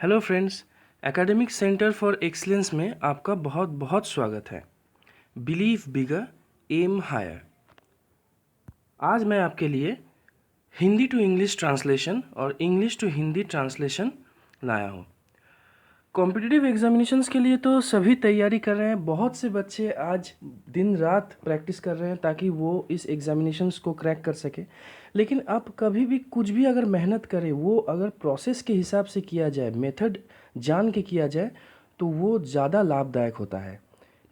Hello friends, academic centre for excellence में आपका बहुत बहुत स्वागत है। बिलीव बिगर, एम हायर। आज मैं आपके लिए हिंदी टू इंग्लिश ट्रांसलेशन और इंग्लिश टू हिंदी ट्रांसलेशन लाया हूँ। कॉम्पिटिटिव एग्जामिनेशंस के लिए तो सभी तैयारी कर रहे हैं। बहुत से बच्चे आज दिन रात प्रैक्टिस कर रहे हैं ताकि वो इस एग्जामिनेशंस को क्रैक कर सके। लेकिन आप कभी भी कुछ भी अगर मेहनत करें, वो अगर प्रोसेस के हिसाब से किया जाए, मेथड जान के किया जाए, तो वो ज़्यादा लाभदायक होता है।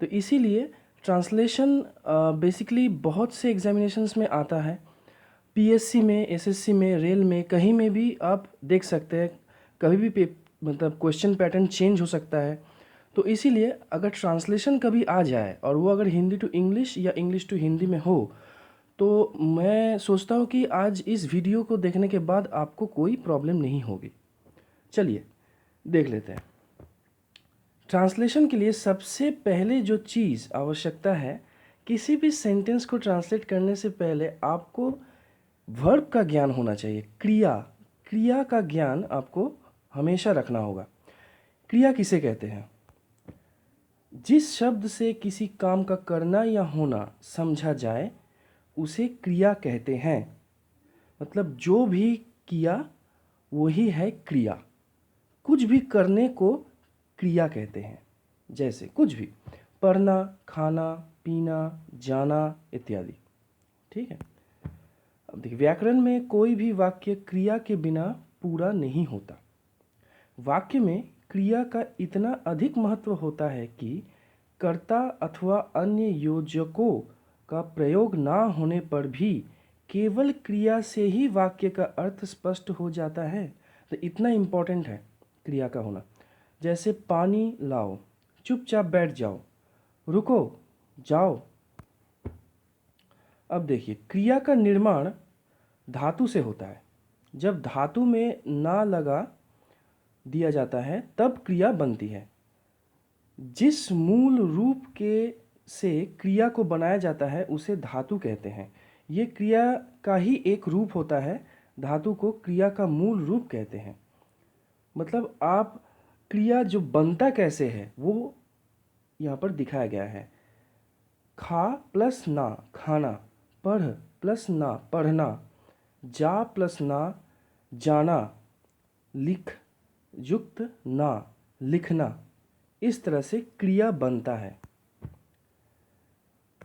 तो इसीलिए ट्रांसलेशन बेसिकली बहुत से एग्जामिनेशंस में आता है। पीएससी में, एसएससी में, रेल में, कहीं में भी आप देख सकते हैं। कभी भी मतलब क्वेश्चन पैटर्न चेंज हो सकता है। तो इसीलिए अगर ट्रांसलेशन कभी आ जाए और वो अगर हिंदी टू इंग्लिश या इंग्लिश टू हिंदी में हो, तो मैं सोचता हूँ कि आज इस वीडियो को देखने के बाद आपको कोई प्रॉब्लम नहीं होगी। चलिए देख लेते हैं। ट्रांसलेशन के लिए सबसे पहले जो चीज़ आवश्यकता है, किसी भी सेंटेंस को ट्रांसलेट करने से पहले आपको वर्ब का ज्ञान होना चाहिए। क्रिया का ज्ञान आपको हमेशा रखना होगा। क्रिया किसे कहते हैं? जिस शब्द से किसी काम का करना या होना समझा जाए उसे क्रिया कहते हैं। मतलब जो भी किया वही है क्रिया। कुछ भी करने को क्रिया कहते हैं। जैसे कुछ भी पढ़ना, खाना, पीना, जाना इत्यादि। ठीक है। अब देखिए, व्याकरण में कोई भी वाक्य क्रिया के बिना पूरा नहीं होता। वाक्य में क्रिया का इतना अधिक महत्व होता है कि कर्ता अथवा अन्य योजकों का प्रयोग ना होने पर भी केवल क्रिया से ही वाक्य का अर्थ स्पष्ट हो जाता है। तो इतना इम्पोर्टेंट है क्रिया का होना। जैसे पानी लाओ, चुपचाप बैठ जाओ, रुको, जाओ। अब देखिए, क्रिया का निर्माण धातु से होता है। जब धातु में ना लगा दिया जाता है तब क्रिया बनती है। जिस मूल रूप के से क्रिया को बनाया जाता है उसे धातु कहते हैं। ये क्रिया का ही एक रूप होता है। धातु को क्रिया का मूल रूप कहते हैं। मतलब आप क्रिया जो बनता कैसे है वो यहाँ पर दिखाया गया है। खा प्लस ना, खाना। पढ़ प्लस ना, पढ़ना। जा प्लस ना, जाना। लिख युक्त ना, लिखना। इस तरह से क्रिया बनता है।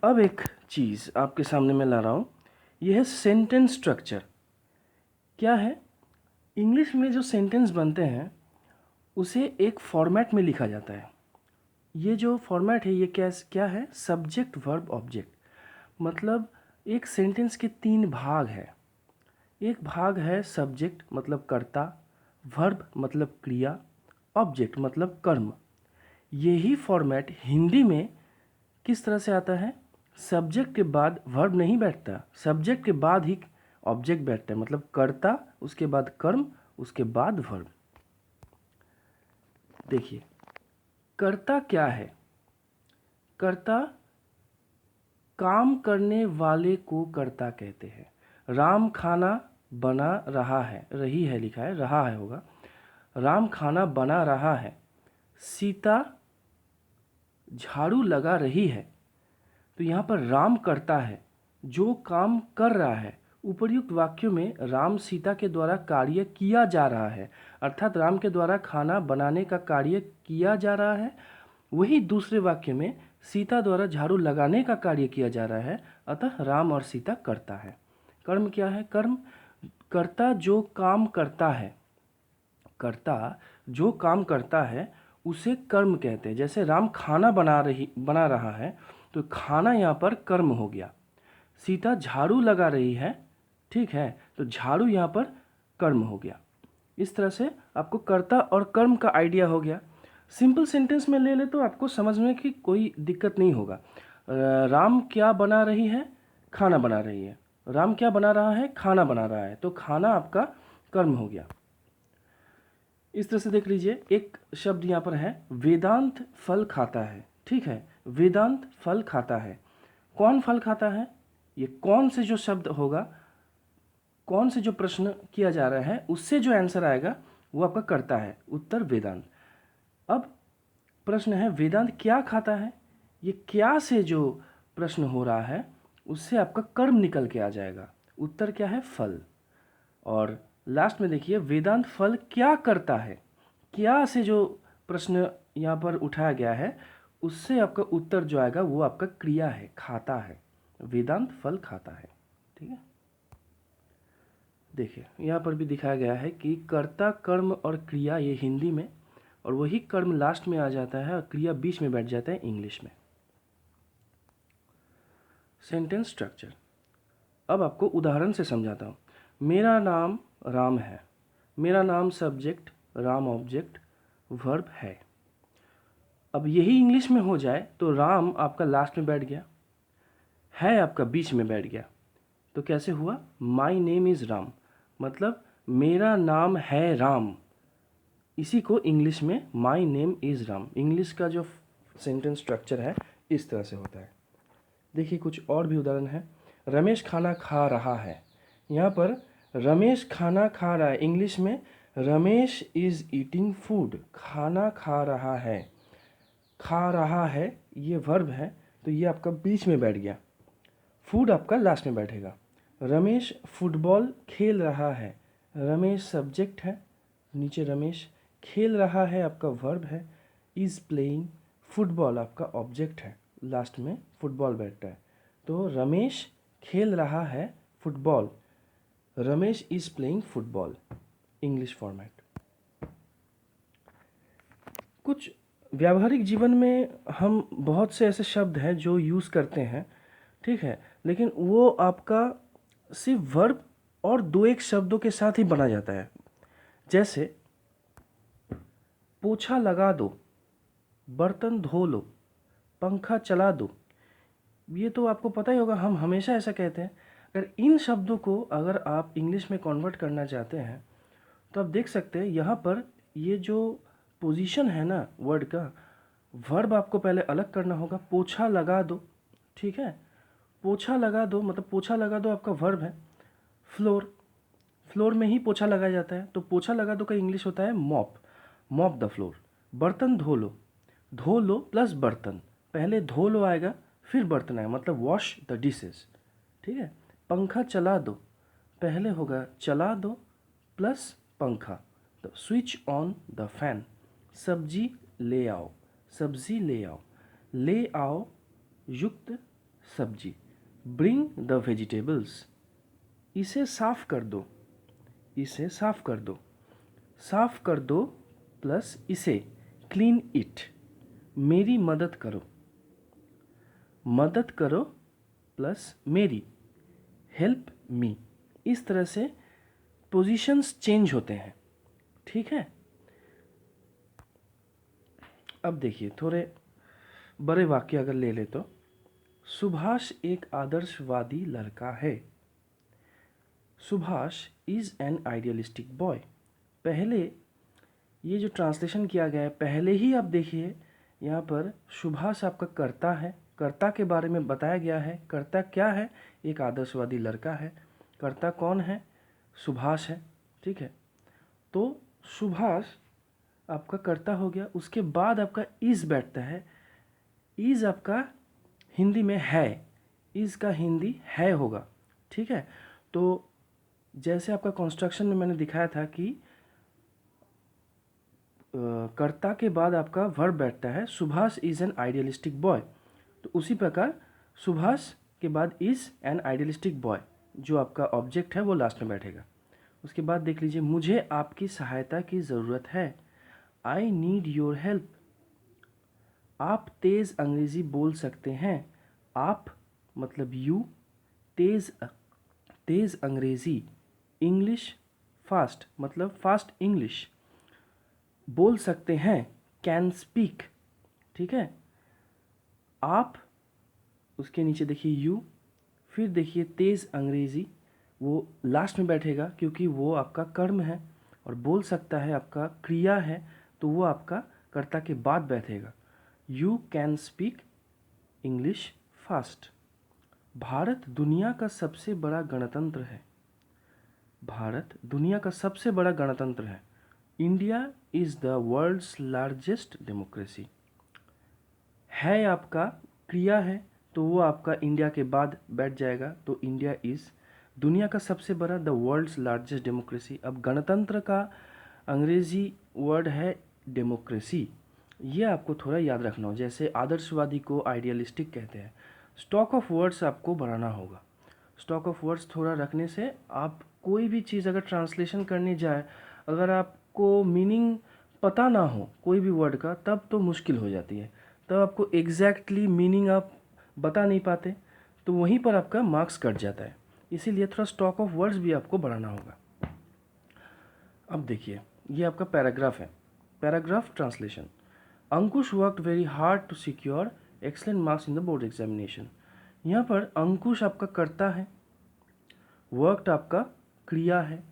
अब एक चीज़ आपके सामने मैं ला रहा हूँ, यह है सेंटेंस स्ट्रक्चर। क्या है? इंग्लिश में जो सेंटेंस बनते हैं उसे एक फॉर्मेट में लिखा जाता है। ये जो फॉर्मेट है ये क्या है? Subject, verb, object. मतलब एक सेंटेंस के 3 भाग है। एक भाग है सब्जेक्ट मतलब कर्ता, वर्ब मतलब क्रिया, ऑब्जेक्ट मतलब कर्म। यही फॉर्मेट हिंदी में किस तरह से आता है? सब्जेक्ट के बाद वर्ब नहीं बैठता, सब्जेक्ट के बाद ही ऑब्जेक्ट बैठता है। मतलब कर्ता, उसके बाद कर्म, उसके बाद वर्ब। देखिए, कर्ता क्या है? कर्ता काम करने वाले को कर्ता कहते हैं। राम खाना बना रहा है, रही है लिखा है, रहा है होगा। राम खाना बना रहा है। सीता झाड़ू लगा रही है। तो यहाँ पर राम करता है, जो काम कर रहा है। उपर्युक्त वाक्यों में राम सीता के द्वारा कार्य किया जा रहा है, अर्थात राम के द्वारा खाना बनाने का कार्य किया जा रहा है। वही दूसरे वाक्य में सीता द्वारा झाड़ू लगाने का कार्य किया जा रहा है, अतः राम और सीता करता है। कर्म क्या है? कर्म कर्ता जो काम करता है, कर्ता जो काम करता है उसे कर्म कहते हैं। जैसे राम खाना बना रहा है, तो खाना यहाँ पर कर्म हो गया। सीता झाड़ू लगा रही है, ठीक है, तो झाड़ू यहाँ पर कर्म हो गया। इस तरह से आपको कर्ता और कर्म का आइडिया हो गया। सिंपल सेंटेंस में ले ले तो आपको समझने की कोई दिक्कत नहीं होगा। राम क्या बना रही है? खाना बना रही है। राम क्या बना रहा है? खाना बना रहा है। तो खाना आपका कर्म हो गया। इस तरह से देख लीजिए, एक शब्द यहाँ पर है, वेदांत फल खाता है। ठीक है, वेदांत फल खाता है। कौन फल खाता है? ये कौन से जो शब्द होगा, कौन से जो प्रश्न किया जा रहा है उससे जो आंसर आएगा वो आपका कर्ता है। उत्तर वेदांत। अब प्रश्न है वेदांत क्या खाता है। ये क्या से जो प्रश्न हो रहा है उससे आपका कर्म निकल के आ जाएगा। उत्तर क्या है, फल। और लास्ट में देखिए वेदांत फल क्या करता है। क्या से जो प्रश्न यहाँ पर उठाया गया है उससे आपका उत्तर जो आएगा वो आपका क्रिया है, खाता है। वेदांत फल खाता है। ठीक है, देखिए यहाँ पर भी दिखाया गया है कि कर्ता, कर्म और क्रिया ये हिंदी में, और वही कर्म लास्ट में आ जाता है और क्रिया बीच में बैठ जाता है इंग्लिश में। Sentence structure. अब आपको उदाहरण से समझाता हूँ। मेरा नाम राम है। मेरा नाम सब्जेक्ट, राम ऑब्जेक्ट, वर्ब है। अब यही इंग्लिश में हो जाए तो राम आपका लास्ट में बैठ गया, है आपका बीच में बैठ गया, तो कैसे हुआ, माई नेम इज़ राम, मतलब मेरा नाम है राम। इसी को इंग्लिश में my name is Ram, English का जो सेंटेंस स्ट्रक्चर है इस तरह से होता है। देखिए कुछ और भी उदाहरण है। रमेश खाना खा रहा है। यहाँ पर रमेश खाना खा रहा है, इंग्लिश में रमेश इज़ ईटिंग फूड। खाना खा रहा है, खा रहा है ये वर्ब है तो ये आपका बीच में बैठ गया, फूड आपका लास्ट में बैठेगा। रमेश फुटबॉल खेल रहा है। रमेश सब्जेक्ट है, नीचे रमेश, खेल रहा है आपका वर्ब है, इज़ प्लेइंग फुटबॉल आपका ऑब्जेक्ट है, लास्ट में फुटबॉल बैठता है। तो रमेश खेल रहा है football, Ramesh is playing football, English format. कुछ व्यावहारिक जीवन में हम बहुत से ऐसे शब्द हैं जो यूज़ करते हैं, ठीक है, लेकिन वो आपका सिर्फ वर्ब और दो एक शब्दों के साथ ही बना जाता है। जैसे पोछा लगा दो, बर्तन धो लो, पंखा चला दो। ये तो आपको पता ही होगा, हम हमेशा ऐसा कहते हैं। अगर इन शब्दों को अगर आप इंग्लिश में कन्वर्ट करना चाहते हैं तो आप देख सकते हैं यहाँ पर ये जो पोजीशन है ना वर्ड का, वर्ब आपको पहले अलग करना होगा। पोछा लगा दो, ठीक है, पोछा लगा दो मतलब पोछा लगा दो आपका वर्ब है। फ्लोर, फ्लोर में ही पोछा लगाया जाता है तो पोछा लगा दो का इंग्लिश होता है मॉप, मॉप द फ्लोर। बर्तन धो लो, धो लो प्लस बर्तन, पहले धो लो आएगा फिर बर्तन आएगा, मतलब वॉश द डिशेस, ठीक है। पंखा चला दो, पहले होगा चला दो प्लस पंखा, तो स्विच ऑन द फैन। सब्जी ले आओ, सब्जी ले आओ, ले आओ युक्त सब्जी, ब्रिंग द वेजिटेबल्स। इसे साफ कर दो, इसे साफ कर दो, साफ कर दो प्लस इसे, क्लीन इट। मेरी मदद करो, मदद करो प्लस मेरी, हेल्प मी। इस तरह से पोजीशंस चेंज होते हैं, ठीक है। अब देखिए थोड़े बड़े वाक्य अगर ले ले तो, सुभाष एक आदर्शवादी लड़का है। Subhash is an idealistic boy. पहले ये जो ट्रांसलेशन किया गया है पहले ही आप देखिए यहाँ पर सुभाष आपका कर्ता है, कर्ता के बारे में बताया गया है। कर्ता क्या है, एक आदर्शवादी लड़का है। कर्ता कौन है, सुभाष है, ठीक है। तो सुभाष आपका कर्ता हो गया, उसके बाद आपका इज़ बैठता है। इज़ आपका हिंदी में है, इज़ का हिंदी है होगा, ठीक है। तो जैसे आपका कंस्ट्रक्शन में मैंने दिखाया था कि कर्ता के बाद आपका वर्ब बैठता है, Subhash is an idealistic boy, तो उसी प्रकार सुभाष के बाद इज़ एन आइडियलिस्टिक बॉय, जो आपका ऑब्जेक्ट है वो लास्ट में बैठेगा। उसके बाद देख लीजिए, मुझे आपकी सहायता की ज़रूरत है, आई नीड योर हेल्प। आप तेज़ अंग्रेज़ी बोल सकते हैं, आप मतलब यू, तेज़ अंग्रेज़ी, इंग्लिश फास्ट मतलब फास्ट इंग्लिश, बोल सकते हैं, कैन स्पीक, ठीक है। आप, उसके नीचे देखिए यू, फिर देखिए तेज़ अंग्रेज़ी, वो लास्ट में बैठेगा क्योंकि वो आपका कर्म है, और बोल सकता है आपका क्रिया है तो वो आपका कर्ता के बाद बैठेगा। You can speak English fast. Bharat दुनिया का सबसे बड़ा गणतंत्र है। भारत दुनिया का सबसे बड़ा गणतंत्र है। India is the world's largest democracy. है आपका क्रिया है तो वो आपका इंडिया के बाद बैठ जाएगा, तो इंडिया इज़ दुनिया का सबसे बड़ा, द वर्ल्ड्स लार्जेस्ट डेमोक्रेसी। अब गणतंत्र का अंग्रेजी वर्ड है डेमोक्रेसी, ये आपको थोड़ा याद रखना हो। जैसे आदर्शवादी को आइडियलिस्टिक कहते हैं। स्टॉक ऑफ वर्ड्स आपको बढ़ाना होगा। स्टॉक ऑफ वर्ड्स थोड़ा रखने से आप कोई भी चीज़ अगर ट्रांसलेशन करने जाए, अगर आपको मीनिंग पता ना हो कोई भी वर्ड का, तब तो मुश्किल हो जाती है, तब आपको एग्जैक्टली मीनिंग आप बता नहीं पाते, तो वहीं पर आपका मार्क्स कट जाता है। इसीलिए थोड़ा स्टॉक ऑफ वर्ड्स भी आपको बढ़ाना होगा। अब देखिए, ये आपका पैराग्राफ है। Paragraph translation. Ankush worked very hard to secure excellent marks in the board examination. यहाँ पर अंकुश आपका कर्ता है, वर्कड आपका क्रिया है,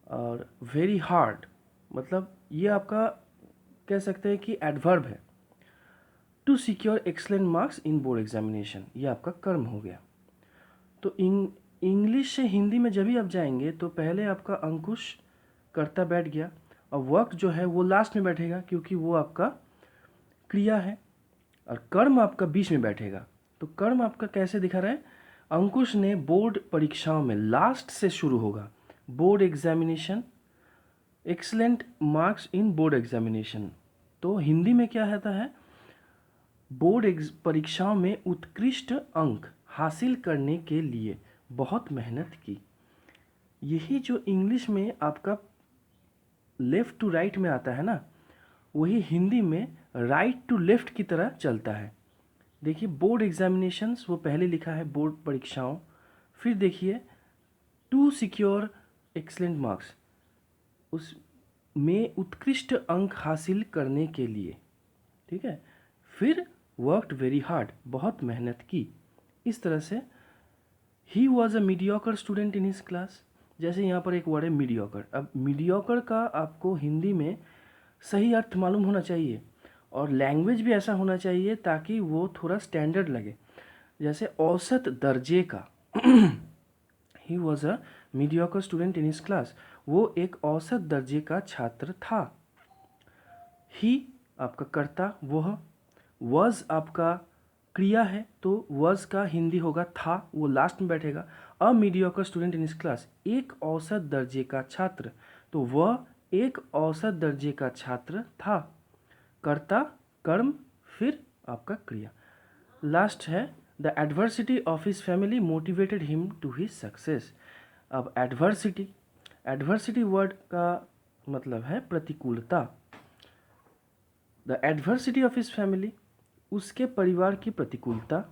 और वेरी हार्ड मतलब ये आपका कह सकते हैं कि एडवर्ब है। To secure excellent marks in board examination, ये आपका कर्म हो गया। तो इंग्लिश से हिंदी में जब भी आप जाएंगे तो पहले आपका अंकुश कर्ता बैठ गया, और वर्क जो है वो लास्ट में बैठेगा क्योंकि वो आपका क्रिया है, और कर्म आपका बीच में बैठेगा। तो कर्म आपका कैसे दिखा रहा है? अंकुश ने बोर्ड परीक्षाओं में, लास्ट से शुरू होगा, board examination, excellent marks in board examination. तो हिंदी में क्या रहता है? बोर्ड परीक्षाओं में उत्कृष्ट अंक हासिल करने के लिए बहुत मेहनत की। यही जो इंग्लिश में आपका लेफ़्ट टू राइट में आता है ना, वही हिंदी में राइट टू लेफ़्ट की तरह चलता है। देखिए, बोर्ड एग्जामिनेशंस वो पहले लिखा है, बोर्ड परीक्षाओं, फिर देखिए टू सिक्योर एक्सलेंट मार्क्स, उस में उत्कृष्ट अंक हासिल करने के लिए, ठीक है। फिर वर्कड वेरी हार्ड, बहुत मेहनत की। इस तरह से he was a mediocre student in his class. जैसे यहाँ पर एक वर्ड है मीडियोकर। अब मीडियोकर का आपको हिंदी में सही अर्थ मालूम होना चाहिए, और लैंग्वेज भी ऐसा होना चाहिए ताकि वो थोड़ा स्टैंडर्ड लगे। जैसे औसत दर्जे का he was a mediocre student in his class, वो एक औसत दर्जे का छात्र था। ही आपका कर्ता, वह, वॉज आपका क्रिया है, तो वॉज का हिंदी होगा था, वो लास्ट में बैठेगा। अ mediocre student in his class, एक औसत दर्जे का छात्र, तो वह एक औसत दर्जे का छात्र था। कर्ता, कर्म, फिर आपका क्रिया। लास्ट है the adversity of his family motivated him to his success. अब एडवर्सिटी, एडवर्सिटी वर्ड का मतलब है प्रतिकूलता। The adversity of his family, उसके परिवार की प्रतिकूलता।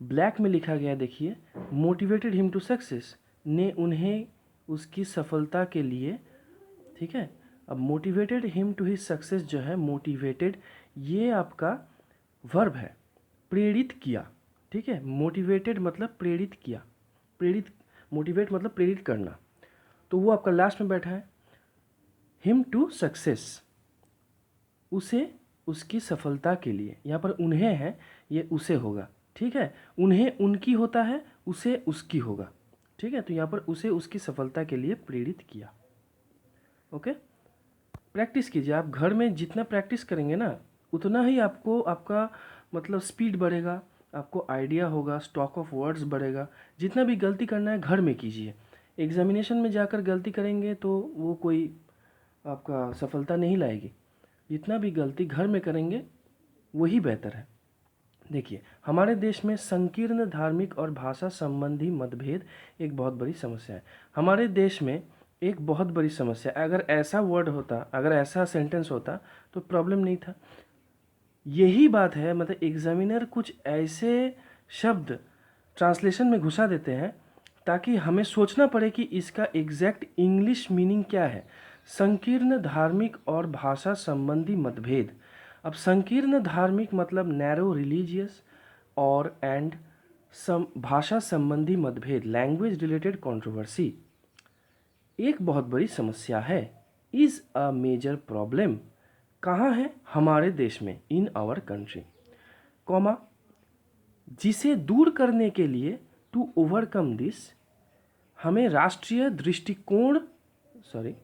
ब्लैक में लिखा गया, देखिए, मोटिवेटेड हिम टू सक्सेस, ने उन्हें उसकी सफलता के लिए, ठीक है। अब motivated him to his success जो है, मोटिवेटेड ये आपका वर्ब है, प्रेरित किया, ठीक है। मोटिवेटेड मतलब प्रेरित किया, प्रेरित, मोटिवेट मतलब प्रेरित करना, तो वो आपका लास्ट में बैठा है। हिम टू सक्सेस, उसे उसकी सफलता के लिए, यहाँ पर उन्हें है, ये उसे होगा, ठीक है। उन्हें उनकी होता है, उसे उसकी होगा, ठीक है। तो यहाँ पर उसे उसकी सफलता के लिए प्रेरित किया। ओके, प्रैक्टिस कीजिए। आप घर में जितना प्रैक्टिस करेंगे ना, उतना ही आपको आपका मतलब स्पीड बढ़ेगा, आपको आइडिया होगा, स्टॉक ऑफ वर्ड्स बढ़ेगा। जितना भी गलती करना है घर में कीजिए। एग्जामिनेशन में जाकर गलती करेंगे तो वो कोई आपका सफलता नहीं लाएगी। जितना भी गलती घर में करेंगे वही बेहतर है। देखिए, हमारे देश में संकीर्ण धार्मिक और भाषा संबंधी मतभेद एक बहुत बड़ी समस्या है। हमारे देश में एक बहुत बड़ी समस्या, अगर ऐसा वर्ड होता, अगर ऐसा सेंटेंस होता तो प्रॉब्लम नहीं था। यही बात है, मतलब एग्जामिनर कुछ ऐसे शब्द ट्रांसलेशन में घुसा देते हैं ताकि हमें सोचना पड़े कि इसका एग्जैक्ट इंग्लिश मीनिंग क्या है। संकीर्ण धार्मिक और भाषा संबंधी मतभेद। अब संकीर्ण धार्मिक मतलब नैरो रिलीजियस, और एंड भाषा संबंधी मतभेद, लैंग्वेज रिलेटेड कंट्रोवर्सी, एक बहुत बड़ी समस्या है। इज़ अ मेजर प्रॉब्लम, कहाँ है? हमारे देश में, इन आवर कंट्री, कॉमा, जिसे दूर करने के लिए, टू ओवरकम दिस, हमें राष्ट्रीय दृष्टिकोण, सॉरी,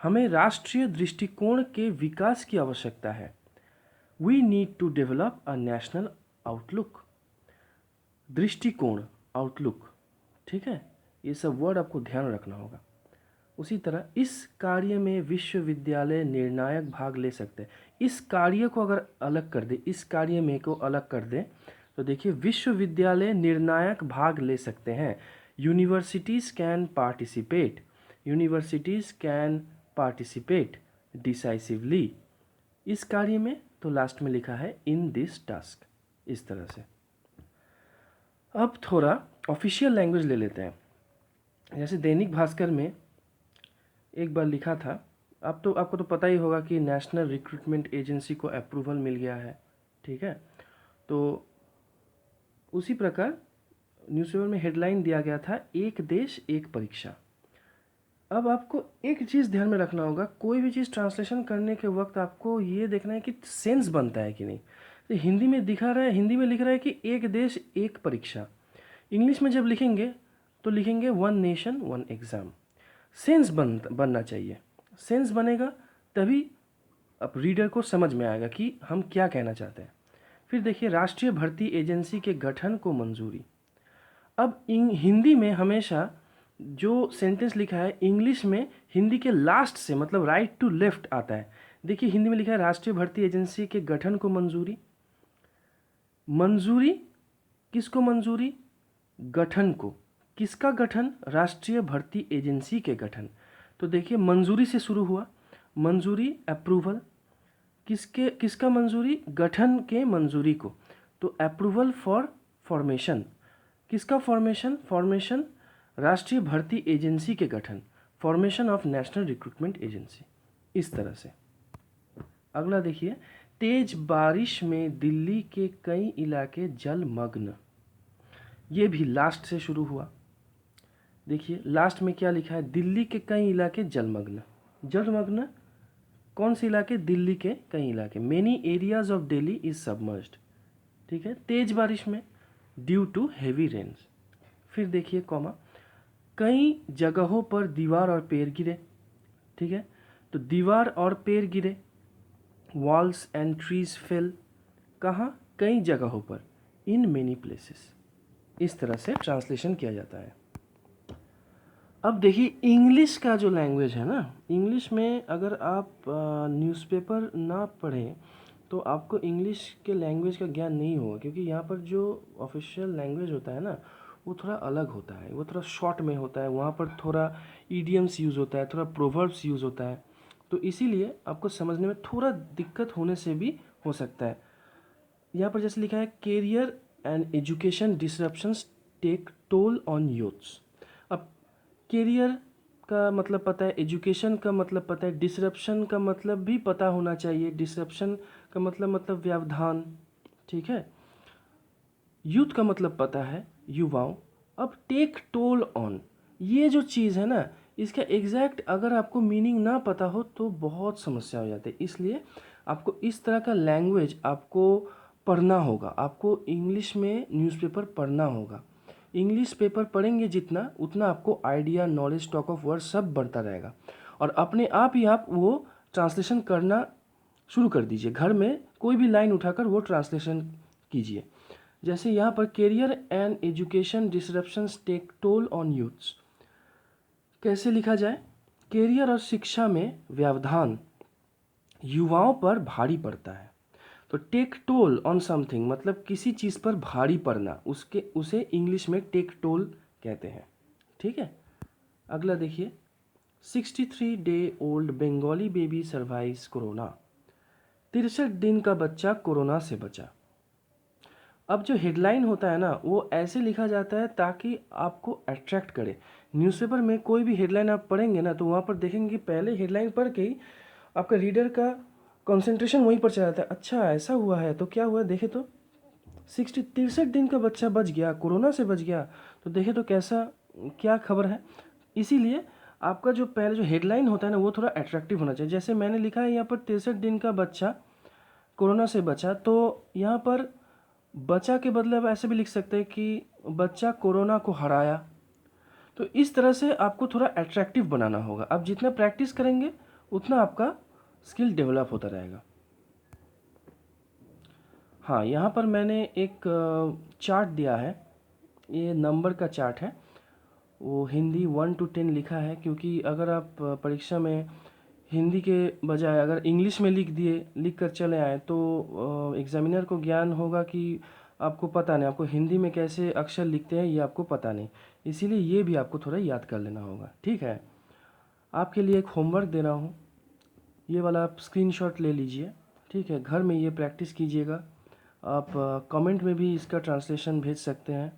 हमें राष्ट्रीय दृष्टिकोण के विकास की आवश्यकता है। We need to develop a national outlook. दृष्टिकोण, आउटलुक, ठीक है, ये सब वर्ड आपको ध्यान रखना होगा। उसी तरह इस कार्य में विश्वविद्यालय निर्णायक भाग ले सकते हैं। इस कार्य को अगर अलग कर दे, इस कार्य में को अलग कर दे तो देखिए विश्वविद्यालय निर्णायक भाग ले सकते हैं। Universities can participate, universities can participate decisively इस कार्य में, तो लास्ट में लिखा है इन दिस टास्क, इस तरह से। अब थोड़ा ऑफिशियल लैंग्वेज ले लेते हैं। जैसे दैनिक भास्कर में एक बार लिखा था, अब तो आपको तो पता ही होगा कि नेशनल रिक्रूटमेंट एजेंसी को अप्रूवल मिल गया है, ठीक है। तो उसी प्रकार न्यूज़पेपर में हेडलाइन दिया गया था, एक देश एक परीक्षा। अब आपको एक चीज़ ध्यान में रखना होगा, कोई भी चीज़ ट्रांसलेशन करने के वक्त आपको ये देखना है कि सेंस बनता है कि नहीं। तो हिंदी में दिखा रहा है, हिंदी में लिख रहा है कि एक देश एक परीक्षा। इंग्लिश में जब लिखेंगे तो लिखेंगे one nation one exam. Sense बनना चाहिए, सेंस बनेगा तभी अब रीडर को समझ में आएगा कि हम क्या कहना चाहते हैं। फिर देखिए राष्ट्रीय भर्ती एजेंसी के गठन को मंजूरी। अब हिंदी में हमेशा जो सेंटेंस लिखा है इंग्लिश में हिंदी के लास्ट से मतलब राइट टू लेफ्ट आता है। देखिए हिंदी में लिखा है राष्ट्रीय भर्ती एजेंसी के गठन को मंजूरी। मंजूरी किसको मंजूरी? गठन को। किसका गठन? राष्ट्रीय भर्ती एजेंसी के गठन। तो देखिए मंजूरी से शुरू हुआ, मंजूरी अप्रूवल, किसका मंजूरी? गठन के मंजूरी को। तो अप्रूवल फॉर फॉर्मेशन, किसका फॉर्मेशन? फॉर्मेशन राष्ट्रीय भर्ती एजेंसी के गठन, formation of national recruitment agency, इस तरह से। अगला देखिए, तेज बारिश में दिल्ली के कई इलाके जलमग्न, ये भी लास्ट से शुरू हुआ। देखिए लास्ट में क्या लिखा है? दिल्ली के कई इलाके जलमग्न। जलमग्न कौन से इलाके? दिल्ली के कई इलाके। Many areas of Delhi is submerged, ठीक है। तेज बारिश में ड्यू टू हेवी रेन्स। फिर देखिए कॉमा, कई जगहों पर दीवार और पेड़ गिरे, ठीक है। तो दीवार और पेड़ गिरे, वॉल्स एंड ट्रीज फेल, कहाँ? कई जगहों पर, इन मेनी प्लेसेस। इस तरह से ट्रांसलेशन किया जाता है। अब देखिए इंग्लिश का जो लैंग्वेज है ना, इंग्लिश में अगर आप न्यूज़पेपर ना पढ़ें तो आपको इंग्लिश के लैंग्वेज का ज्ञान नहीं होगा, क्योंकि यहाँ पर जो ऑफिशियल लैंग्वेज होता है ना वो थोड़ा अलग होता है, वो थोड़ा शॉर्ट में होता है, वहाँ पर थोड़ा ईडियम्स यूज़ होता है, थोड़ा प्रोवर्ब्स यूज़ होता है, तो इसीलिए आपको समझने में थोड़ा दिक्कत होने से भी हो सकता है। यहाँ पर जैसे लिखा है, career and education disruptions take toll on youths. अब कैरियर का मतलब पता है, एजुकेशन का मतलब पता है, डिसरप्शन का मतलब भी पता होना चाहिए। डिसरप्शन का मतलब व्यवधान, ठीक है। यूथ का मतलब पता है, युवाओं। अब टेक टोल ऑन, ये जो चीज़ है ना, इसका एग्जैक्ट अगर आपको मीनिंग ना पता हो तो बहुत समस्या हो जाती है। इसलिए आपको इस तरह का लैंग्वेज आपको पढ़ना होगा, आपको इंग्लिश में न्यूज़पेपर पढ़ना होगा। इंग्लिश पेपर पढ़ेंगे जितना, उतना आपको idea, knowledge, stock of word सब बढ़ता रहेगा, और अपने आप ही आप वो ट्रांसलेशन करना शुरू कर दीजिए। घर में कोई भी लाइन उठाकर वो ट्रांसलेशन कीजिए। जैसे यहाँ पर career and education disruptions take toll on youths, कैसे लिखा जाए? कैरियर और शिक्षा में व्यवधान युवाओं पर भारी पड़ता है। तो टेक टोल ऑन समथिंग मतलब किसी चीज़ पर भारी पड़ना, उसे इंग्लिश में टेक टोल कहते हैं, ठीक है। अगला देखिए, 63 day old Bengali baby survives corona, 63 दिन का बच्चा कोरोना से बचा। अब जो हेडलाइन होता है ना वो ऐसे लिखा जाता है ताकि आपको अट्रैक्ट करे। न्यूज़पेपर में कोई भी हेडलाइन आप पढ़ेंगे ना तो वहाँ पर देखेंगे पहले हेडलाइन पढ़ के ही आपका रीडर का कंसंट्रेशन वहीं पर चला जाता है। अच्छा ऐसा हुआ है तो क्या हुआ, देखे तो 63 दिन का बच्चा बच गया, कोरोना से बच गया, तो देखे तो कैसा क्या खबर है। इसीलिए आपका जो पहले जो हेडलाइन होता है ना वो थोड़ा अट्रैक्टिव होना चाहिए। जैसे मैंने लिखा है यहाँ पर 63 दिन का बच्चा कोरोना से बचा, तो यहाँ पर बचा के बदले आप ऐसे भी लिख सकते हैं कि बच्चा कोरोना को हराया। तो इस तरह से आपको थोड़ा अट्रैक्टिव बनाना होगा। आप जितना प्रैक्टिस करेंगे उतना आपका स्किल डेवलप होता रहेगा। हाँ, यहाँ पर मैंने एक चार्ट दिया है, ये नंबर का चार्ट है। वो हिंदी 1 to 10 लिखा है, क्योंकि अगर आप परीक्षा में हिंदी के बजाय अगर इंग्लिश में लिख कर चले आए तो एग्ज़ामिनर को ज्ञान होगा कि आपको पता नहीं, आपको हिंदी में कैसे अक्षर लिखते हैं ये आपको पता नहीं। इसीलिए ये भी आपको थोड़ा याद कर लेना होगा, ठीक है। आपके लिए एक होमवर्क दे रहा हूँ, ये वाला आप स्क्रीनशॉट ले लीजिए, ठीक है। घर में ये प्रैक्टिस कीजिएगा। आप कमेंट में भी इसका ट्रांसलेशन भेज सकते हैं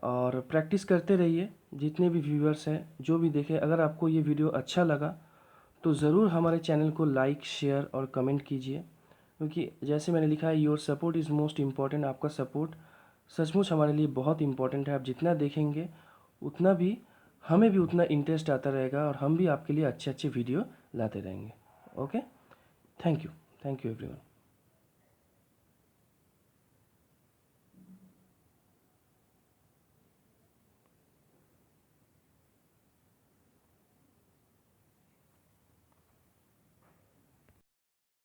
और प्रैक्टिस करते रहिए। जितने भी व्यूअर्स हैं, जो भी देखें, अगर आपको ये वीडियो अच्छा लगा तो ज़रूर हमारे चैनल को लाइक, शेयर और कमेंट कीजिए, क्योंकि जैसे मैंने लिखा है, your support is most important. आपका सपोर्ट सचमुच हमारे लिए बहुत इम्पॉर्टेंट है। आप जितना देखेंगे उतना भी हमें भी उतना इंटरेस्ट आता रहेगा और हम भी आपके लिए अच्छे अच्छे वीडियो लाते रहेंगे। Okay, thank you everyone.